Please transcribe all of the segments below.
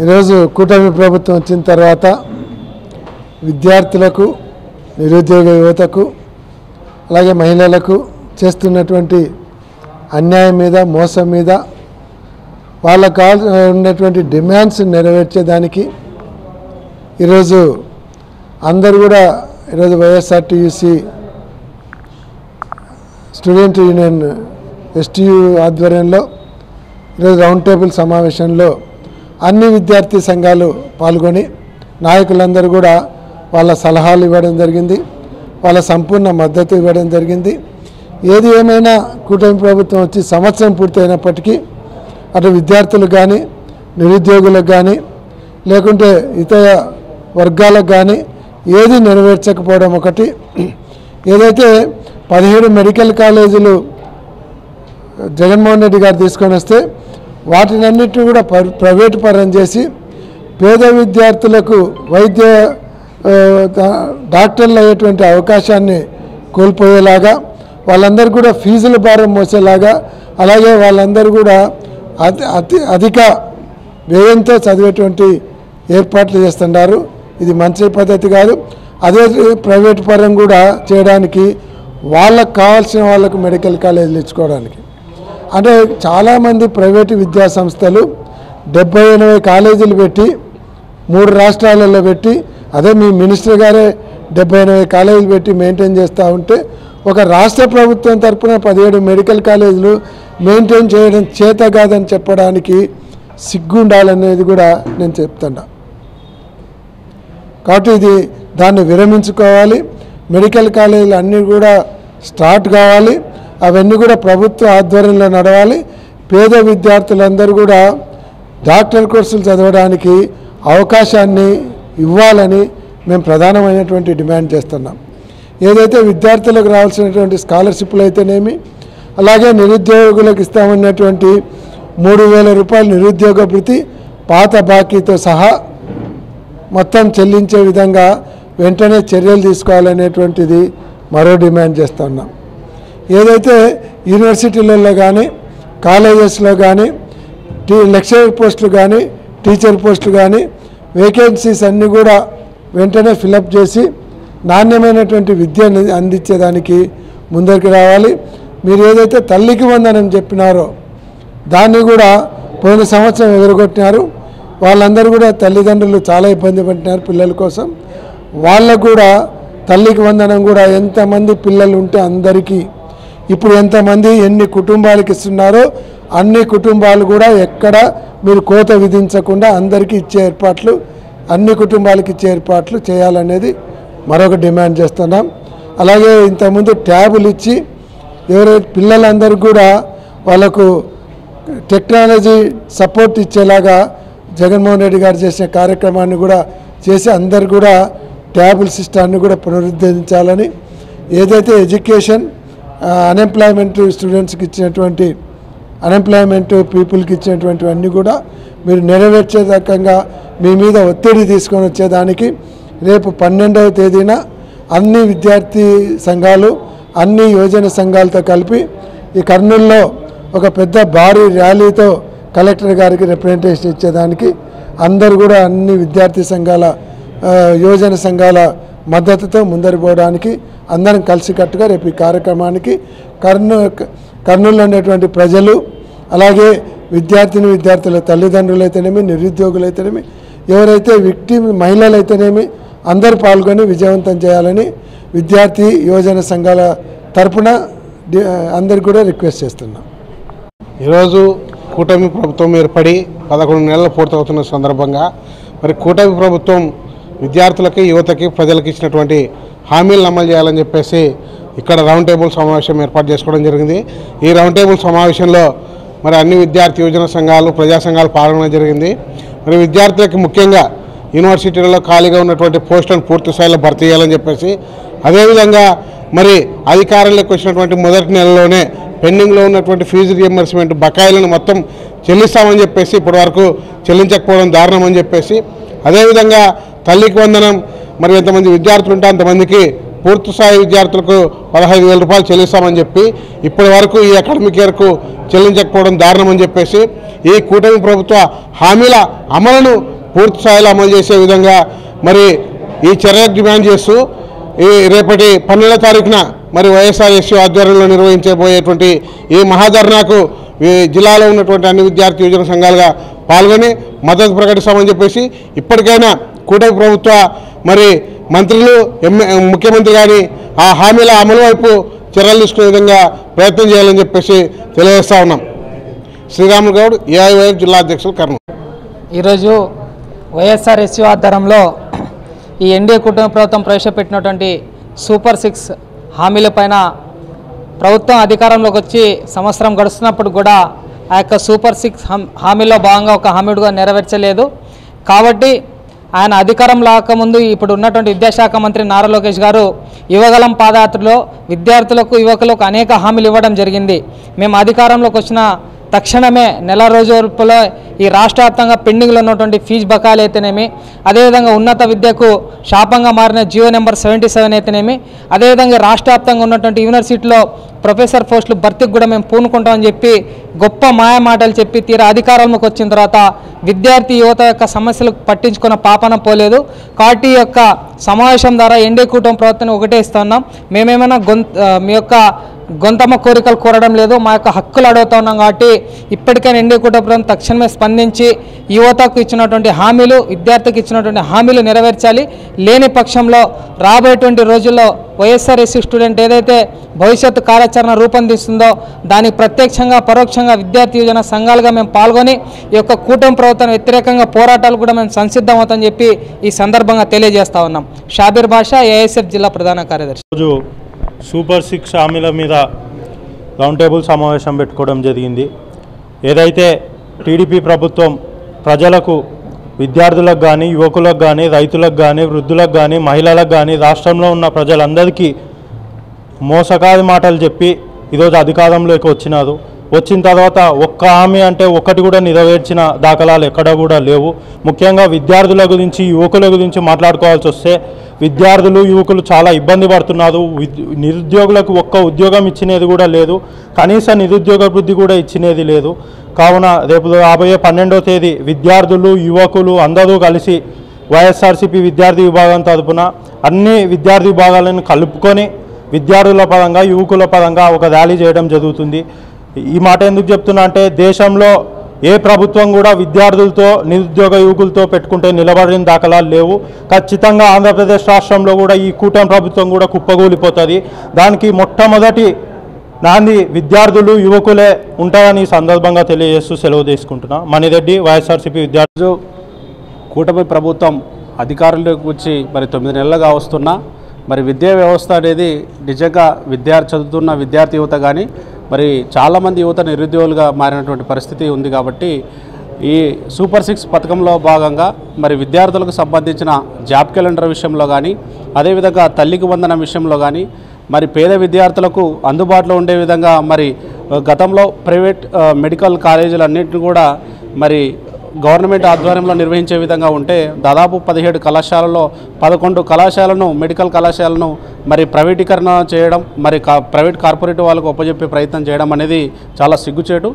ఈరోజు కూటమి ప్రభుత్వం వచ్చిన తర్వాత విద్యార్థులకు, నిరుద్యోగ యువతకు, అలాగే మహిళలకు చేస్తున్నటువంటి అన్యాయం మీద, మోసం మీద, వాళ్ళకు ఉన్నటువంటి డిమాండ్స్ నెరవేర్చేదానికి ఈరోజు అందరూ కూడా ఈరోజు వైఎస్ఆర్టీయూసీ స్టూడెంట్ యూనియన్ ఎస్టీయూ ఆధ్వర్యంలో ఈరోజు రౌండ్ టేబుల్ సమావేశంలో అన్ని విద్యార్థి సంఘాలు పాల్గొని నాయకులందరూ కూడా వాళ్ళ సలహాలు ఇవ్వడం జరిగింది, వాళ్ళ సంపూర్ణ మద్దతు ఇవ్వడం జరిగింది. ఏది ఏమైనా కూటమి ప్రభుత్వం వచ్చి సంవత్సరం పూర్తయినప్పటికీ అటు విద్యార్థులకు కానీ, నిరుద్యోగులకు కానీ, లేకుంటే ఇతర వర్గాలకు కానీ ఏది నెరవేర్చకపోవడం ఒకటి. ఏదైతే 17 మెడికల్ కాలేజీలు జగన్మోహన్ రెడ్డి గారు తీసుకొని వస్తే వాటినన్నిటిని కూడా ప్రైవేటు పరం చేసి పేద విద్యార్థులకు వైద్య డాక్టర్లు అయ్యేటువంటి అవకాశాన్ని కోల్పోయేలాగా, వాళ్ళందరూ కూడా ఫీజుల భారం మోసేలాగా, అలాగే వాళ్ళందరూ కూడా అధిక వ్యయంతో చదివేటువంటి ఏర్పాట్లు చేస్తున్నారు. ఇది మంచి పద్ధతి కాదు. అదే ప్రైవేటు పరం కూడా చేయడానికి వాళ్ళకు కావాల్సిన వాళ్ళకు మెడికల్ కాలేజీలు ఇచ్చుకోవడానికి, అంటే చాలామంది ప్రైవేటు విద్యా సంస్థలు 70-80 కాలేజీలు పెట్టి 3 రాష్ట్రాలలో పెట్టి, అదే మీ మినిస్టర్ గారే 70-80 కాలేజీలు పెట్టి మెయింటైన్ చేస్తూ ఉంటే ఒక రాష్ట్ర ప్రభుత్వం తరఫున 17 మెడికల్ కాలేజీలు మెయింటైన్ చేయడం చేత కాదని చెప్పడానికి సిగ్గుండాలనేది కూడా నేను చెప్తున్నా. కాబట్టి దాన్ని విరమించుకోవాలి. మెడికల్ కాలేజీలు అన్నీ కూడా స్టార్ట్ కావాలి. అవన్నీ కూడా ప్రభుత్వ ఆధ్వర్యంలో నడవాలి. పేద విద్యార్థులందరూ కూడా డాక్టర్ కోర్సులు చదవడానికి అవకాశాన్ని ఇవ్వాలని మేము ప్రధానమైనటువంటి డిమాండ్ చేస్తున్నాం. ఏదైతే విద్యార్థులకు రావాల్సినటువంటి స్కాలర్షిప్లు అయితేనేమి, అలాగే నిరుద్యోగులకు ఇస్తామన్నటువంటి 3,000 రూపాయల నిరుద్యోగ భృతి పాత బాకీతో సహా మొత్తం చెల్లించే విధంగా వెంటనే చర్యలు తీసుకోవాలనేటువంటిది మరో డిమాండ్ చేస్తున్నాం. ఏదైతే యూనివర్సిటీలలో కానీ, కాలేజెస్లో కానీ లెక్చరర్ పోస్టులు కానీ, టీచర్ పోస్టులు కానీ వేకెన్సీస్ అన్నీ కూడా వెంటనే ఫిలప్ చేసి నాణ్యమైనటువంటి విద్యను అందించేదానికి ముందరికి రావాలి. మీరు ఏదైతే తల్లికి వందనం చెప్పినారో దాన్ని కూడా పోయిన సంవత్సరం ఎదురుకొట్టినారు. వాళ్ళందరూ కూడా తల్లిదండ్రులు చాలా ఇబ్బంది పడుతున్నారు పిల్లల కోసం. వాళ్ళకు కూడా తల్లికి వందనం కూడా ఎంతమంది పిల్లలు ఉంటే అందరికీ, ఇప్పుడు ఎంతమంది ఎన్ని కుటుంబాలకు ఇస్తున్నారో అన్ని కుటుంబాలు కూడా ఎక్కడ మీరు కోత విధించకుండా అందరికీ ఇచ్చే ఏర్పాట్లు, అన్ని కుటుంబాలకు ఇచ్చే ఏర్పాట్లు చేయాలనేది మరొక డిమాండ్ చేస్తున్నాం. అలాగే ఇంతకుముందు ట్యాబులు ఇచ్చి ఎవరైతే పిల్లలందరూ కూడా వాళ్ళకు టెక్నాలజీ సపోర్ట్ ఇచ్చేలాగా జగన్మోహన్ రెడ్డి గారు చేసిన కార్యక్రమాన్ని కూడా చేసి అందరు కూడా ట్యాబుల్ సిస్టాన్ని కూడా పునరుద్ధరించాలని, ఏదైతే ఎడ్యుకేషన్ అన్ఎంప్లాయ్మెంట్ స్టూడెంట్స్కి ఇచ్చినటువంటి, అన్ఎంప్లాయ్మెంట్ పీపుల్కి ఇచ్చినటువంటివన్నీ కూడా మీరు నెరవేర్చే రకంగా మీ మీద ఒత్తిడి తీసుకొని వచ్చేదానికి రేపు 12వ తేదీన అన్ని విద్యార్థి సంఘాలు, అన్ని యువజన సంఘాలతో కలిపి ఈ కర్నూలులో ఒక పెద్ద భారీ ర్యాలీతో కలెక్టర్ గారికి రిప్రజెంటేషన్ ఇచ్చేదానికి అందరూ కూడా అన్ని విద్యార్థి సంఘాల, యువజన సంఘాల మద్దతుతో ముందరిపోవడానికి అందరం కలిసికట్టుగా రేపు ఈ కార్యక్రమానికి కర్నూలులో ఉండేటువంటి ప్రజలు, అలాగే విద్యార్థుల తల్లిదండ్రులు అయితేనేమి, నిరుద్యోగులు అయితేనేమి, ఎవరైతే విక్టిమ్ మహిళలు అయితేనేమి అందరూ పాల్గొని విజయవంతం చేయాలని విద్యార్థి యువజన సంఘాల తరపున అందరికీ కూడా రిక్వెస్ట్ చేస్తున్నాం. ఈరోజు కూటమి ప్రభుత్వం ఏర్పడి 11 నెలలు పూర్తవుతున్న సందర్భంగా మరి కూటమి ప్రభుత్వం విద్యార్థులకి, యువతకి, ప్రజలకు ఇచ్చినటువంటి హామీలను అమలు చేయాలని చెప్పేసి ఇక్కడ రౌండ్ టేబుల్ సమావేశం ఏర్పాటు చేసుకోవడం జరిగింది. ఈ రౌండ్ టేబుల్ సమావేశంలో మరి అన్ని విద్యార్థి యువజన సంఘాలు, ప్రజా సంఘాలు పాల్గొనడం జరిగింది. మరి విద్యార్థులకి ముఖ్యంగా యూనివర్సిటీలలో ఖాళీగా ఉన్నటువంటి పోస్టులను పూర్తి స్థాయిలో భర్తీ చేయాలని చెప్పేసి, అదేవిధంగా మరి అధికారంలోకి వచ్చినటువంటి మొదటి నెలలోనే పెండింగ్లో ఉన్నటువంటి ఫీజు రియంబర్స్మెంట్ బకాయిలను మొత్తం చెల్లిస్తామని చెప్పేసి ఇప్పటివరకు చెల్లించకపోవడం దారుణం అని చెప్పేసి, అదేవిధంగా తల్లికి వందనం మరి ఎంతమంది విద్యార్థులు ఉంటే అంతమందికి పూర్తి స్థాయి విద్యార్థులకు 15,000 రూపాయలు చెల్లిస్తామని చెప్పి ఇప్పటి వరకు ఈ అకాడమిక్ ఇయర్కు చెల్లించకపోవడం దారుణమని చెప్పేసి ఈ కూటమి ప్రభుత్వ హామీల అమలును పూర్తి స్థాయిలో అమలు చేసే విధంగా మరి ఈ చర్యలకు డిమాండ్ చేస్తూ ఈ రేపటి 12వ తారీఖున మరి వైఎస్ఆర్ఎస్యూ ఆధ్వర్యంలో నిర్వహించబోయేటువంటి ఈ మహాధర్నాకు ఈ జిల్లాలో ఉన్నటువంటి అన్ని విద్యార్థి యువజన సంఘాలుగా పాల్గొని మద్దతు ప్రకటిస్తామని చెప్పేసి ఇప్పటికైనా కూటమి ప్రభుత్వ మరి మంత్రులు ముఖ్యమంత్రి కానీ ఆ హామీల అమలు వైపు చర్యలు తీసుకునే విధంగా ప్రయత్నం చేయాలని చెప్పేసి తెలియజేస్తా ఉన్నాం. శ్రీరాములు గౌడ్, ఏఐవైఎఫ్ జిల్లా అధ్యక్షులు, కర్నూలు. ఈరోజు వైఎస్ఆర్ఎస్యూ ఆధ్వర్యంలో ఈ ఎన్డీఏ కుటుంబ ప్రభుత్వం ప్రవేశపెట్టినటువంటి సూపర్ 6 హామీలపైన ప్రభుత్వం అధికారంలోకి వచ్చి సంవత్సరం గడుస్తున్నప్పుడు కూడా ఆ యొక్క సూపర్ 6 హామీలో భాగంగా ఒక హామీ కూడా నెరవేర్చలేదు. కాబట్టి ఆయన అధికారం రాకముందు ఇప్పుడు ఉన్నటువంటి విద్యాశాఖ మంత్రి నారా లోకేష్ గారు యువగలం పాదయాత్రలో విద్యార్థులకు యువకులకు అనేక హామీలు ఇవ్వడం జరిగింది. మేము అధికారంలోకి వచ్చిన తక్షణమే నెల రోజుల్లో ఈ రాష్ట్ర వ్యాప్తంగా పెండింగ్లో ఉన్నటువంటి ఫీజు బకాయిలు అయితేనేమి, అదేవిధంగా ఉన్నత విద్యకు శాపంగా మారిన జియో నెంబర్ 77 అయితేనేమి, అదేవిధంగా రాష్ట్ర వ్యాప్తంగా ఉన్నటువంటి యూనివర్సిటీలో ప్రొఫెసర్ పోస్టులు భర్తీకి కూడా మేము పూనుకుంటామని చెప్పి గొప్ప మాయ మాటలు చెప్పి తీరా అధికారంలోకి వచ్చిన తర్వాత విద్యార్థి యువత యొక్క సమస్యలు పట్టించుకున్న పాపన పోలేదు. కాబట్టి ఈ యొక్క సమావేశం ద్వారా ఎన్డీఏ కూటమి ప్రభుత్వాన్ని ఒకటే ఇస్తున్నాం. మేమేమైనా మీ యొక్క గొంతమ్మ కోరికలు కోరడం లేదు, మా యొక్క హక్కులు అడుగుతూ ఉన్నాం. కాబట్టి ఇప్పటికైనా ఎన్డీఏ కూటమి ప్రభుత్వం తక్షణమే స్పందించి యువతకు ఇచ్చినటువంటి హామీలు, విద్యార్థికి ఇచ్చినటువంటి హామీలు నెరవేర్చాలి. లేని పక్షంలో రాబోయేటువంటి రోజుల్లో వైఎస్ఆర్ఎస్సీ స్టూడెంట్ ఏదైతే భవిష్యత్తు కార్యాచరణ రూపొందిస్తుందో దానికి ప్రత్యక్షంగా పరోక్షంగా విద్యార్థి యువజన సంఘాలుగా మేము పాల్గొని ఈ యొక్క కూటమి ప్రభుత్వానికి వ్యతిరేకంగా పోరాటాలు కూడా మేము సంసిద్ధమవుతామని చెప్పి ఈ సందర్భంగా తెలియజేస్తా ఉన్నాం. షాబీర్ బాషా, ఏఐఎస్ఎఫ్ జిల్లా ప్రధాన కార్యదర్శి. రోజు సూపర్ 6 హామీల మీద రౌండ్ టేబుల్ సమావేశం పెట్టుకోవడం జరిగింది. ఏదైతే టీడీపీ ప్రభుత్వం ప్రజలకు, విద్యార్థులకు కానీ, యువకులకు కానీ, రైతులకు కానీ, వృద్ధులకు కానీ, మహిళలకు కానీ, రాష్ట్రంలో ఉన్న ప్రజలందరికీ మోసగాది మాటలు చెప్పి ఈరోజు అధికారంలోకి వచ్చిన తర్వాత ఒక్క హామీ అంటే ఒక్కటి కూడా నెరవేర్చిన దాఖలాలు ఎక్కడ కూడా లేవు. ముఖ్యంగా విద్యార్థుల గురించి, యువకుల గురించి మాట్లాడుకోవాల్సి వస్తే విద్యార్థులు, యువకులు చాలా ఇబ్బంది పడుతున్నారు. నిరుద్యోగులకు ఒక్క ఉద్యోగం ఇచ్చినది కూడా లేదు, కనీస నిరుద్యోగ వృద్ధి కూడా ఇచ్చినది లేదు. కావున రేపు రాబోయే 12వ తేదీ విద్యార్థులు, యువకులు అందరూ కలిసి వైఎస్ఆర్సీపీ విద్యార్థి విభాగం తరపున అన్ని విద్యార్థి విభాగాలను కలుపుకొని విద్యార్థుల పరంగా, యువకుల పరంగా ఒక ర్యాలీ చేయడం జరుగుతుంది. ఈ మాట ఎందుకు చెప్తున్నా అంటే దేశంలో ఏ ప్రభుత్వం కూడా విద్యార్థులతో, నిరుద్యోగ యువకులతో పెట్టుకుంటే నిలబడిన దాఖలాలు లేవు. ఖచ్చితంగా ఆంధ్రప్రదేశ్ రాష్ట్రంలో కూడా ఈ కూటమి ప్రభుత్వం కూడా కుప్పగూలిపోతుంది. దానికి మొట్టమొదటి నాంది విద్యార్థులు, యువకులే ఉంటాయని సందర్భంగా తెలియజేస్తూ సెలవు తీసుకుంటున్నా. మణిరెడ్డి, వైఎస్ఆర్సీపీ విద్యార్థి. కూటమి ప్రభుత్వం అధికారంలోకి వచ్చి మరి 9 నెలలుగా వస్తున్నా మరి విద్యా వ్యవస్థ అనేది నిజంగా చదువుతున్న విద్యార్థి యువత కానీ మరి చాలామంది యువత నిరుద్యోగులుగా మారినటువంటి పరిస్థితి ఉంది. కాబట్టి ఈ సూపర్ 6 పథకంలో భాగంగా మరి విద్యార్థులకు సంబంధించిన జాబ్ క్యాలెండర్ విషయంలో కానీ, అదేవిధంగా తల్లికి వందనం విషయంలో కానీ, మరి పేద విద్యార్థులకు అందుబాటులో ఉండే విధంగా మరి గతంలో ప్రైవేట్ మెడికల్ కాలేజీలన్నింటినీ కూడా మరి గవర్నమెంట్ ఆధ్వర్యంలో నిర్వహించే విధంగా ఉంటే దాదాపు 17 కళాశాలలో 11 కళాశాలను, మెడికల్ కళాశాలను మరి ప్రైవేటీకరణ చేయడం, మరి ప్రైవేట్ కార్పొరేట్ వాళ్ళకు ఒప్పజెప్పే ప్రయత్నం చేయడం అనేది చాలా సిగ్గుచేటు.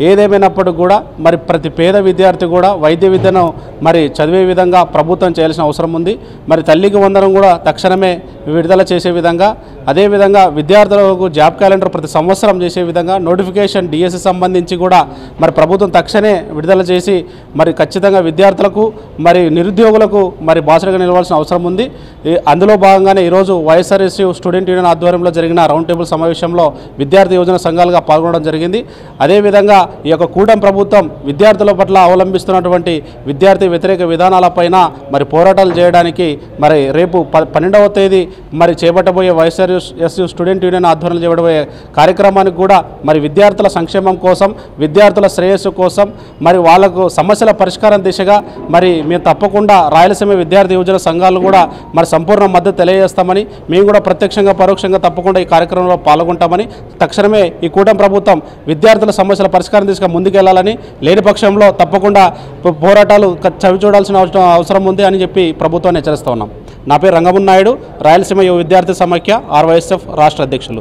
ఏదేమైనప్పటికీ కూడా మరి ప్రతి పేద విద్యార్థి కూడా వైద్య విద్యను మరి చదివే విధంగా ప్రభుత్వం చేయాల్సిన అవసరం ఉంది. మరి తల్లికి వందనం కూడా తక్షణమే విడుదల చేసే విధంగా, అదేవిధంగా విద్యార్థులకు జాబ్ క్యాలెండర్ ప్రతి సంవత్సరం చేసే విధంగా నోటిఫికేషన్ డిఎస్సి సంబంధించి కూడా మరి ప్రభుత్వం తక్షణమే విడుదల చేసి మరి ఖచ్చితంగా విద్యార్థులకు మరి నిరుద్యోగులకు మరి బాసటగా నిలవాల్సిన అవసరం ఉంది. అందులో భాగంగానే ఈరోజు వైఎస్ఆర్ఎస్యూ స్టూడెంట్ యూనియన్ ఆధ్వర్యంలో జరిగిన రౌండ్ టేబుల్ సమావేశంలో విద్యార్థి యువజన సంఘాలుగా పాల్గొనడం జరిగింది. అదేవిధంగా ఈ యొక్క కూటమి ప్రభుత్వం విద్యార్థుల పట్ల అవలంబిస్తున్నటువంటి విద్యార్థి వ్యతిరేక విధానాలపైన మరి పోరాటాలు చేయడానికి మరి రేపు 12వ తేదీ మరి చేపట్టబోయే వైఎస్ఆర్ఎస్యూ స్టూడెంట్ యూనియన్ ఆధ్వర్యంలో చేపట్టబోయే కార్యక్రమానికి కూడా మరి విద్యార్థుల సంక్షేమం కోసం, విద్యార్థుల శ్రేయస్సు కోసం, మరి వాళ్లకు సమస్యల పరిష్కారం దిశగా మరి మేము తప్పకుండా రాయలసీమ విద్యార్థి యువజన సంఘాలు కూడా మరి సంపూర్ణ మద్దతు తెలియజేస్తామని, మేము కూడా ప్రత్యక్షంగా పరోక్షంగా తప్పకుండా ఈ కార్యక్రమంలో పాల్గొంటామని, తక్షణమే ఈ కూటమి ప్రభుత్వం విద్యార్థుల సమస్యల పరిష్కారం దిశగా ముందుకెళ్లాలని, లేని పక్షంలో తప్పకుండా పోరాటాలు చవి చూడాల్సిన అవసరం ఉంది అని చెప్పి ప్రభుత్వాన్ని హెచ్చరిస్తూ ఉన్నాం. నా పేరు రంగమున్నాయుడు, రాయలసీమ యువ విద్యార్థి సమాఖ్య RYSF రాష్ట్ర అధ్యక్షులు.